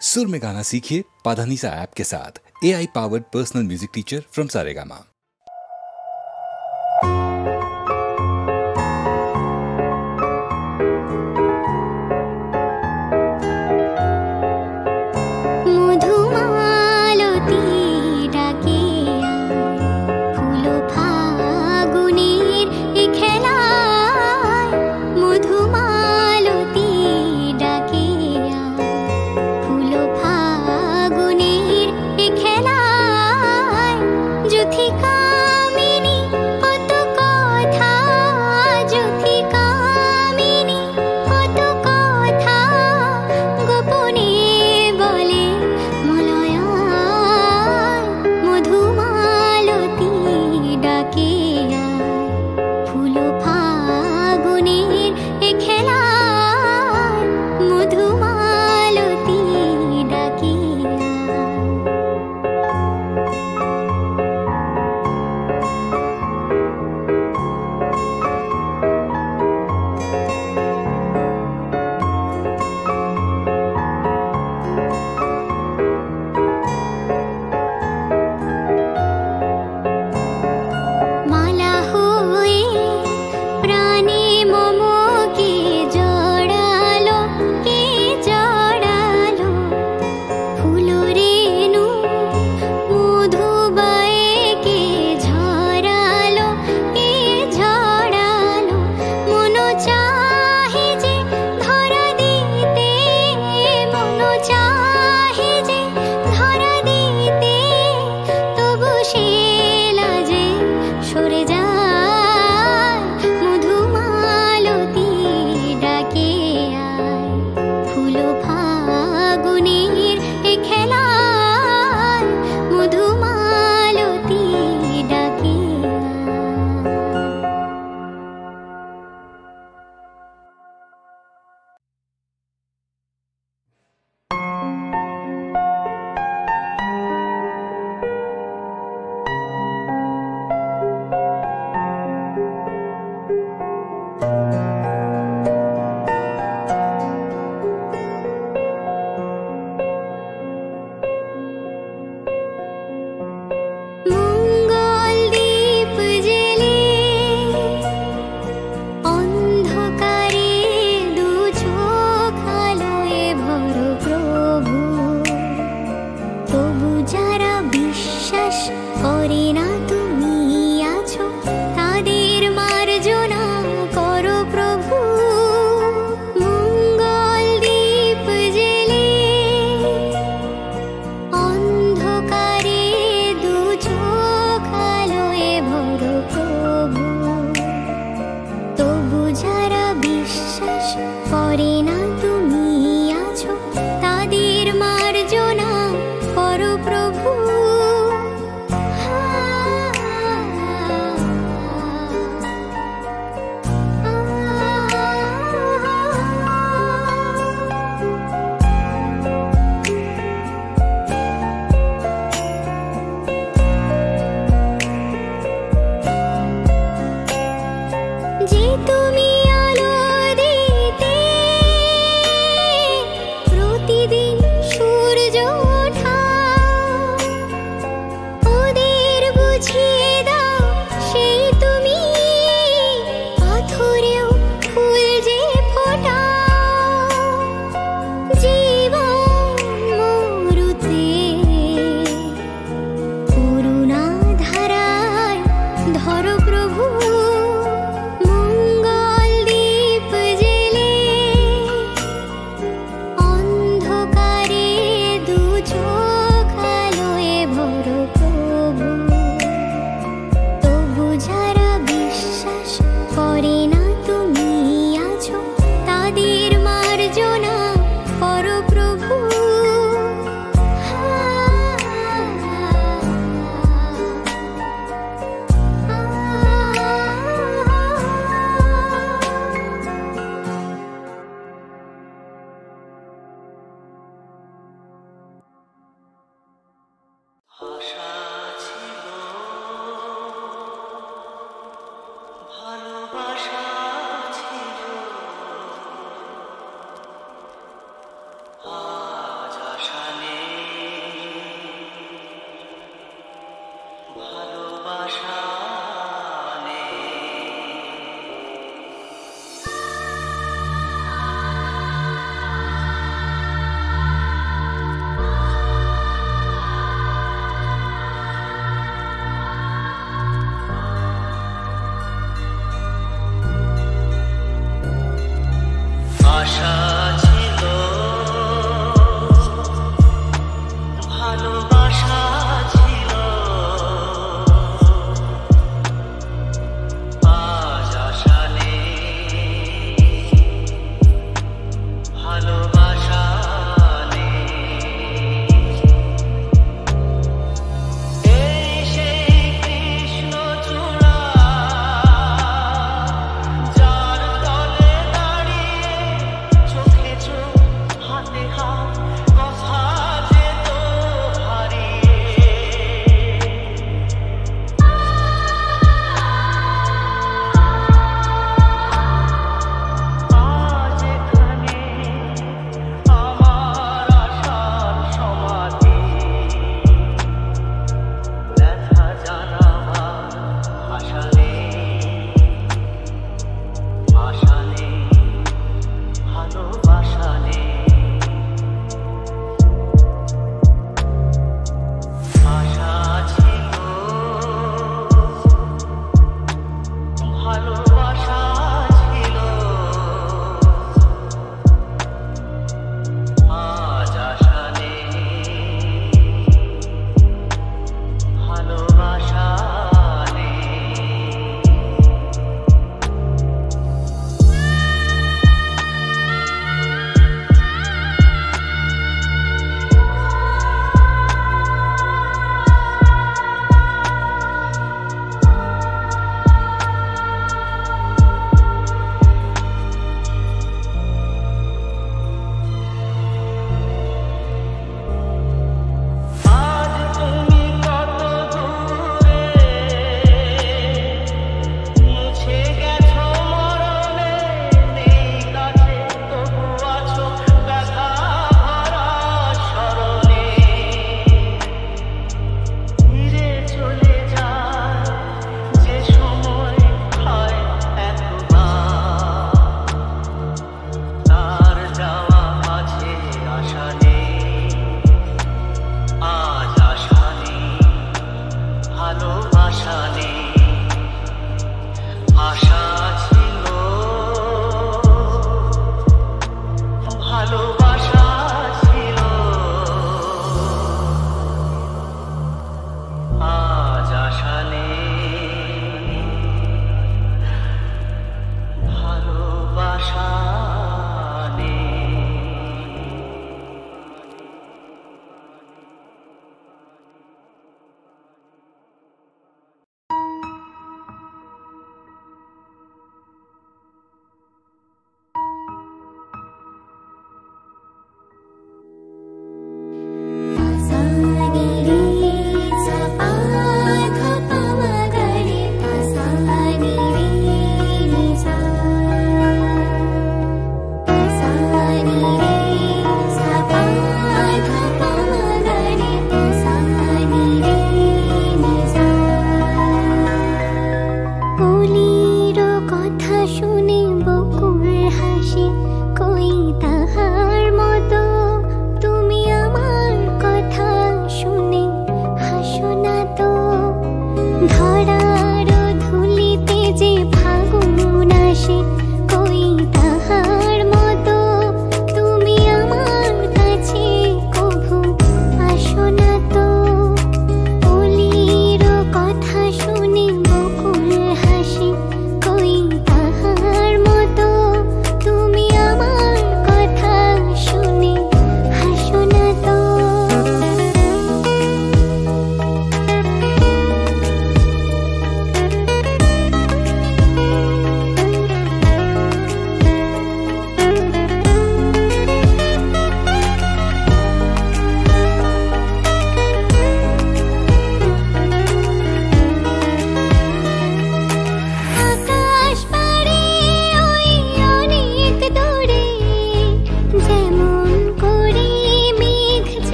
सुर में गाना सीखिए पाधानीसा ऐप के साथ। AI powered personal music teacher from Saregama.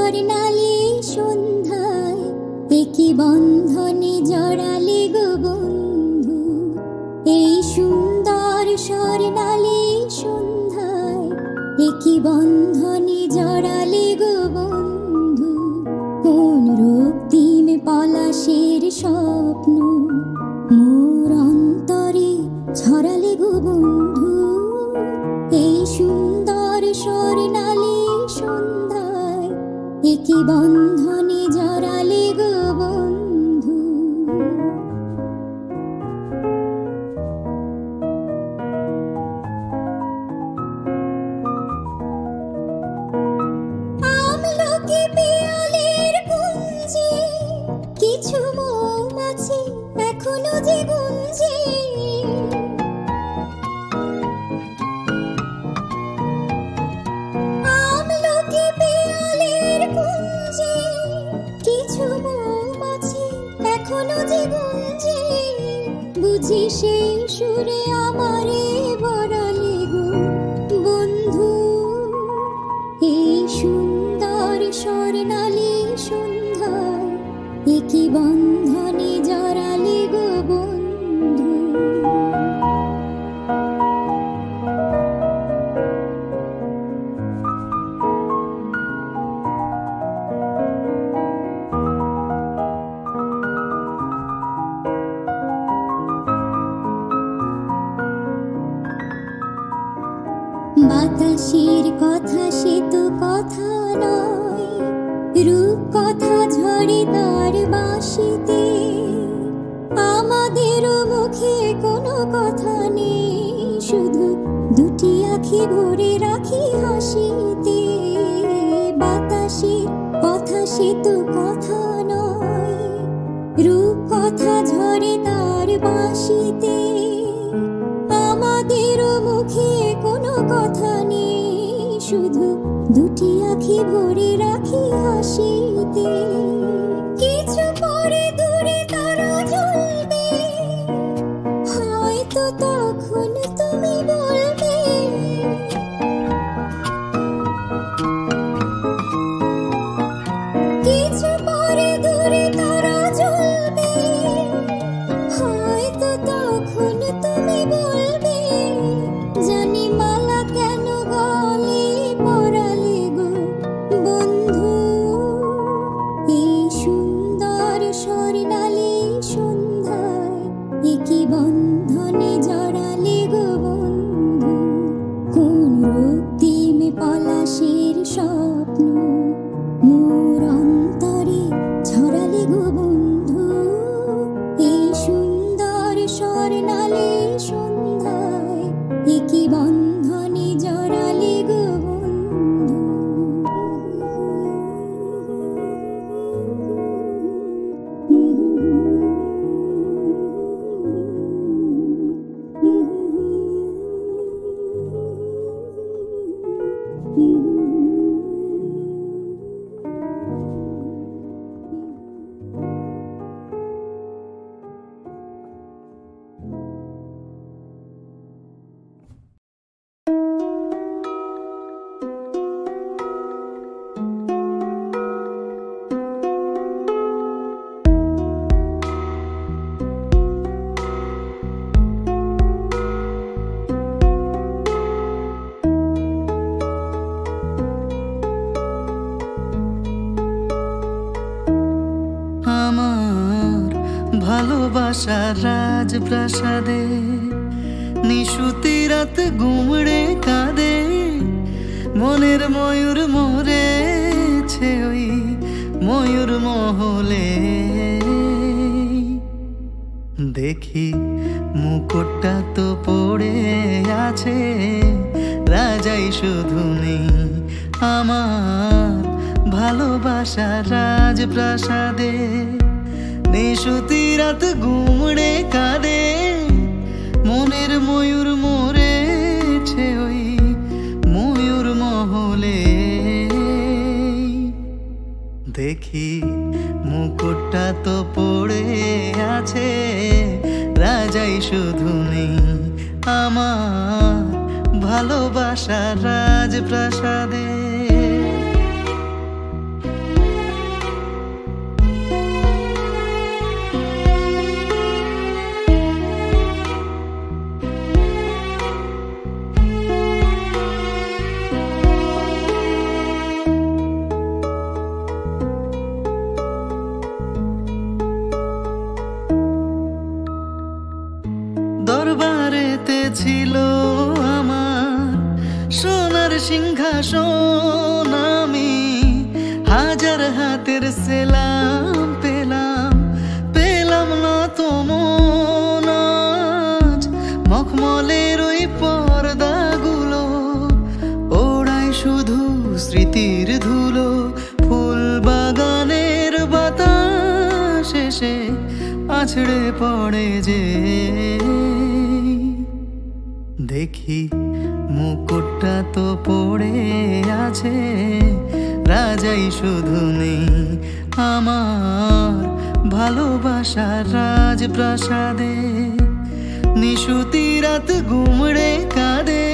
স্বর্ণালী সন্ধ্যায় একই বন্ধনে জড়ালে গো বন্ধু। এই সুন্দর স্বর্ণালী সন্ধ্যায় একই বন্ধনে জড়ালে গো বন্ধু। কোন রক্তিম পলাশের স্বপ্ন মোর অন্তরে ছড়ালে গো বন্ধু। এই সুন্দর স্বর্ণালী সন্ধ্যায় একই বন্ধনে জড়ালে গো বন্ধু। আমলকি পিয়ালের কুঞ্জে কিছু মৌমাছি এখনো যে গুঞ্জে। আমলকি পিয়ালের কুঞ্জে কিছু মৌমাছি এখনো যে গুঞ্জে। বুঝি সেই সুরে আমারে বড়ালে গো বন্ধু। এই সুন্দর স্বর্ণালী সন্ধ্যায় একই বন্ধনে জড়ালে গো বন্ধু। বাতাসের কথা সে তো কথা নয়, রূপ কথা ঝরে তার বাঁশিতে। আমাদেরও মুখে কোনো কথা নেই, শুধু দুটি আঁখি ভরে রাখি হাসিতে। বাতাসের কথা সে তো কথা নয়, রূপ কথা ঝরে তার বাঁশিতে। আমাদেরও মুখে কোনো কথা নেই, শুধু দুটি আঁখি ভরে রাখি হাসিতে। কিছু পরে দূরে তারা জ্বলবে, হয়তো তখন তুমি বলবে কিছু পরে দূরে তারা জ্বলবে, হয়তো তখন তুমি বলবে জানি মালা কেন গলে পরালে গো বন্ধু। এই সুন্দর স্বর্ণালী সন্ধ্যায় একই বন্ধনে জড়ালে গো বন্ধু। কোন রক্তিম পলাশের স্বপ্ন মোর অন্তরে ছড়ালে গো বন্ধু। এই সুন্দর স্বর্ণালী সন্ধ্যায় একই বন্ধনে জড়ালে গো বন্ধু। আমার ভালোবাসার রাজপ্রাসাদে নিশুতি রাত গুমড়ে কাঁদে। মনের ময়ূর মরেছে ওই ময়ূর মহলে। দেখি মুকুটটা তো পড়ে আছে, রাজাই শুধু নেই আমার ভালোবাসার রাজপ্রাসাদে। নিশুতি রাত গুমড়ে কাঁদে, মনের ময়ূর মরেছে ওই ময়ূর মহলে। দেখি মুকুটটা তো পড়ে আছে, রাজাই শুধু নেই আমার ভালোবাসার রাজপ্রাসাদে। পেতেছিল আমার সোনার সিংহাসন, আমি হাজার হাতের সেলাম পেলাম, পেলাম না তো মন আজ। মখমলের ওই পর্দাগুলো ওড়ায় শুধু স্মৃতির ধুলো, ফুল বাগানের বাতাস এসে আছড়ে পড়ে যে। দেখি মুকুটটা তো পড়ে আছে, রাজাই শুধু নেই আমার ভালোবাসার রাজপ্রাসাদে। নিশুতি রাত গুমড়ে কাঁদে,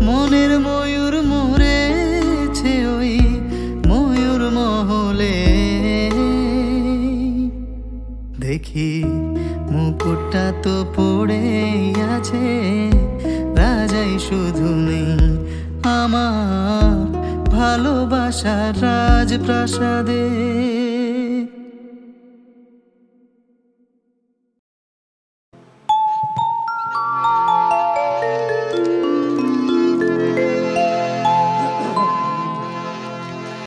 মনের ময়ূর মরেছে ওই ময়ূর মহলে। দেখি মুকুটটা তো পড়ে আছে, রাজাই শুধু নেই আমার ভালোবাসার রাজপ্রাসাদে।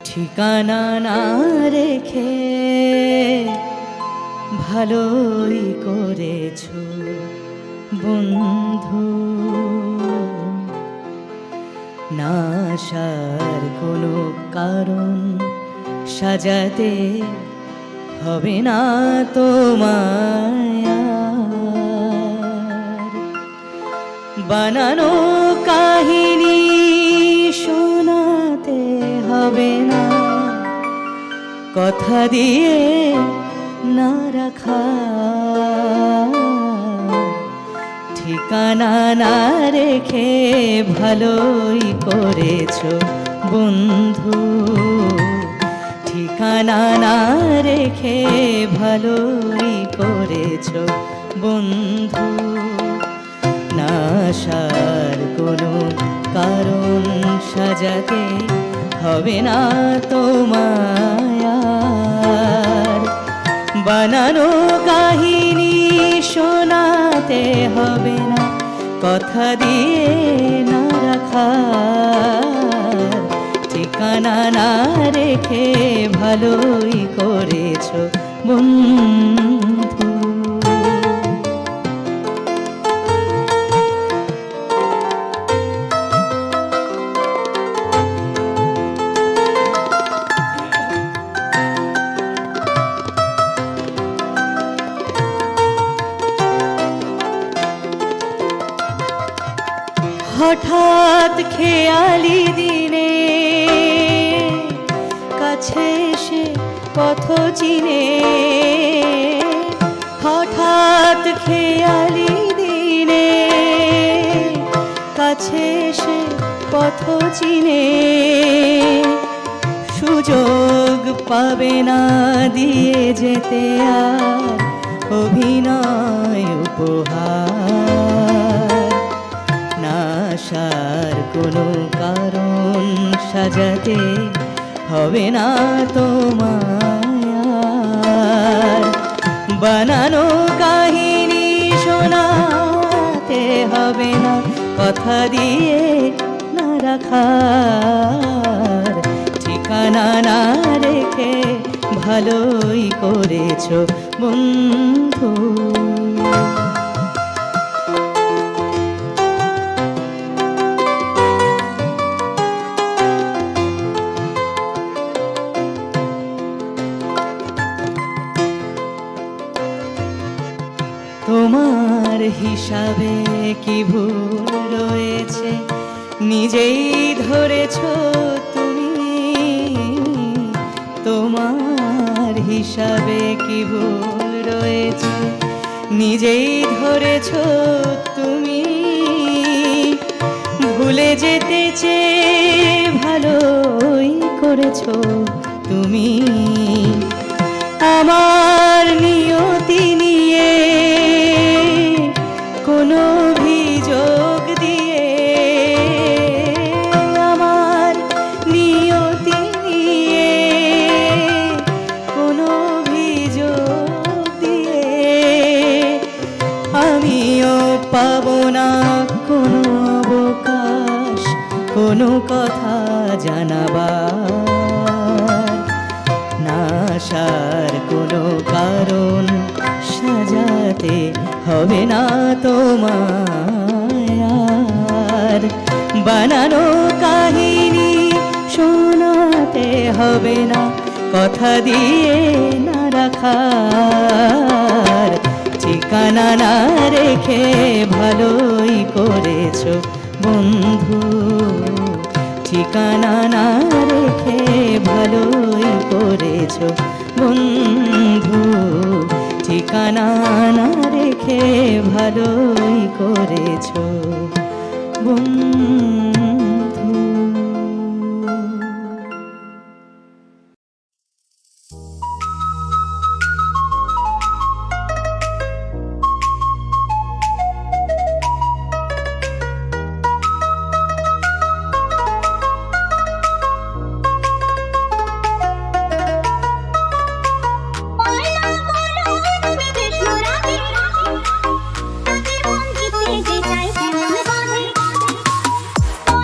ঠিকানা না রেখে ভালোই করেছো বন্ধু, না আসার কোনো কারণ সাজাতে হবে না তোমায়। বানানো কাহিনী শোনাতে হবে না, কথা দিয়ে না রাখা। ঠিকানা না রেখে ভালোই করেছো বন্ধু, ঠিকানা না রেখে ভালোই করেছো বন্ধু। না আসার কোনো কারণ সাজাতে হবে না তোমায়। বানানো কাহিনী শোনাতে হবে না, কথা দিয়ে না রাখা। ঠিকানা না রেখে ভালোই করেছো বন্ধু। হঠাৎ খেয়ালি দিনে কাছে এসে পথ চিনে, হঠাৎ খেয়ালি দিনে কাছে এসে পথ চিনে। সুযোগ পাবে না দিয়ে যেতে আর অভিনয় উপহার। না আসার কোনো কারণ সাজাতে হবে না তোমায়। বানানো কাহিনী শোনাতে হবে না, কথা দিয়ে না রাখার। ঠিকানা না রেখে ভালোই করেছো বন্ধু। তোমার হিসাবে কি ভুল রয়েছে নিজেই ধরেছো তুমি। তোমার হিসাবে কি ভুল রয়েছে নিজেই ধরেছো তুমি। ভুলে যেতে চেয়ে ভালোই করেছো তুমি। আমার নিয়তি নিয়ে কোনো অভিযোগ দিয়ে, আমার নিয়তি নিয়ে কোনো অভিযোগ দিয়ে আমিও পাবো না কোনো অবকাশ, কোনো কথা জানাবার, না আসার কোনো কারণ সাজাতে হবে না তোমায় আর। বানানো কাহিনী শোনাতে হবে না, কথা দিয়ে না রাখার। ঠিকানা না রেখে ভালোই করেছো বন্ধু, ঠিকানা না রেখে ভালোই করেছো বন্ধু, ঠিকানা না রেখে ভালোই করেছো বন্ধু। Bye.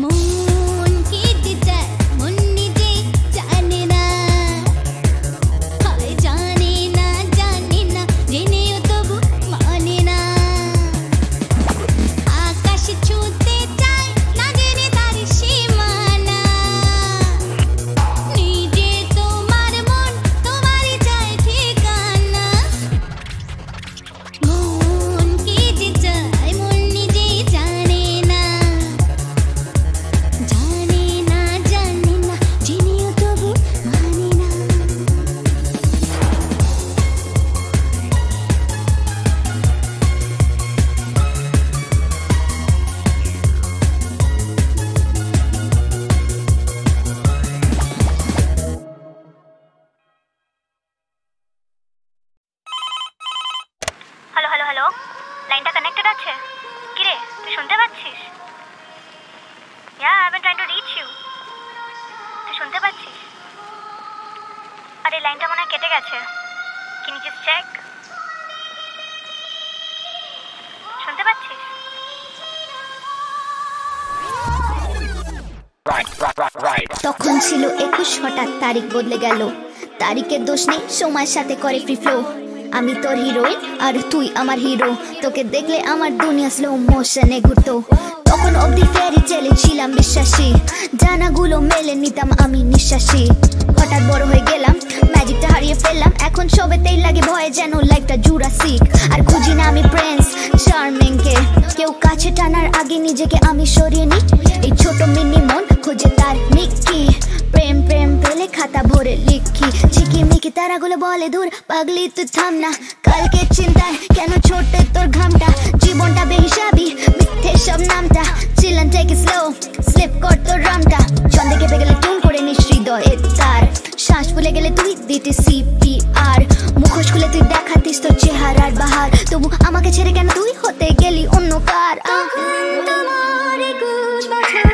মন কি দিতে মন নিজে জানে না, হয় জানে না জেনেও তবু মানে না। আকাশ ছুঁতে চায় না জেনে তার সীমানা, নিজে তোমার মন তোমারই চায় ঠিকানা। মন কি যে চায় মন নিজেই জানে না, জেনেও তবু মানে না। হ্যালো হ্যালো হ্যালো, লাইনটা কানেক্টেড আছে? কিরে তুই শুনতে পাচ্ছিস? I am trying to reach you. তুই শুনতে পাচ্ছিস? আরে লাইনটা মনে হয় কেটে গেছে। Can you just check? শুনতে পাচ্ছিস? তখন ছিল 21, হঠাৎ তারিখ বদলে গেল। তারিখের দোষ নেই, সময়ের সাথে করে ফ্রি ফ্লো। আমি তোর হিরোইন আর তুই আমার হিরো, তোকে দেখলে আমার দুনিয়া স্লো মোশনে ঘুরতো। তখন অবধি ফেরি টেলে ছিলাম বিশ্বাসী, জানাগুলো মেলে নিতাম আমি নিঃশ্বাসী। হঠাৎ বড় হয়ে গেলাম, ম্যাজিকটা হারিয়ে ফেললাম, এখন সবেতেই লাগে ভয়ে যেন লাইফটা জুরাসিক। আর খুঁজি না আমি প্রিন্স চার্মিং কে, কেউ কাছে টানার আগে নিজেকে আমি সরিয়ে নিই। এই ছোট মিনি মন খোঁজে তার মিক্কি, প্রেম প্রেম পেলে খাতা ভরে লিখি। ঝিকিমিকি তারাগুলো বলে দূর পাগলি তুই থাম না, কালকে চিন্তায় কেন ছোটে তোর ঘামটা। জীবনটা বেহিসাবি মিথ্যে সব নামটা, চিলান টেক ইট স্লো স্লিপ কর তোর রামটা। ছন্দে কেঁপে গেলে টুন করে নিস হৃদয়ে তার, শ্বাস ফুলে গেলে তুই দিতে CPR। মুখোশ খুলে তুই দেখাতিস তোর চেহারার বাহার, তবু আমাকে ছেড়ে কেন তুই হতে গেলি অন্য কার। তোমার 21 বছর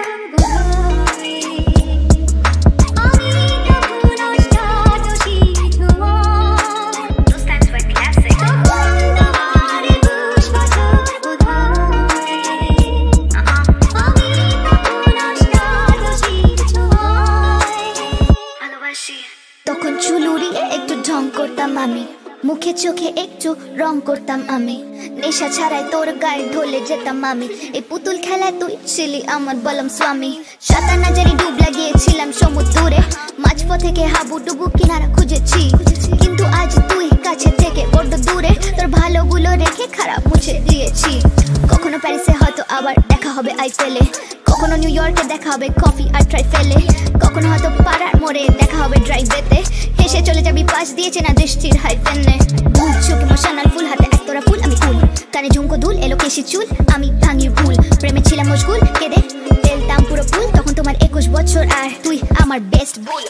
তখন চুল উড়িয়ে একটু ঢং করতাম আমি, মুখে চোখে একটু রং করতাম আমি। নেশা ছাড়াই তোর গায়ে ঢলে যেতাম আমি, এই পুতুল খেলায় তুই ছিলি আমার বলম স্বামী। সাতার নাজারি ডুব লাগিয়েছিলাম সমুদ্রে, মাঝপথে থেকে হাবুডুবু কিনারা খুঁজেছি। কিন্তু আজ তুই কাছে থেকে বড্ড দূরে, তোর ভালোগুলো রেখে খারাপ মুছে দিয়েছি। কখনো প্যারিসে হয়তো আবার দেখা হবে আইফেলে, কখনো নিউ ইয়র্কে দেখা হবে কফি আর ট্রাইফেলে, কখনো হয়তো পাড়ার মোড়ে দেখা হবে ড্রাইভেতে। হেসে চলে যাবি পাশ দিয়েছে না দৃষ্টির হাইফেনে। ভুল চোখে মশানাল ফুল, হাতে একতরা ফুল আমি ফুল, কানে ঝুমকো দুল এলো কেশি চুল, আমি ভাঙি ভুল। প্রেমে ছিলাম মশগুল, কেঁদে ফেলতাম পুরো ফুল। তখন তোমার 21 বছর আর তুই আমার বেস্ট বুল।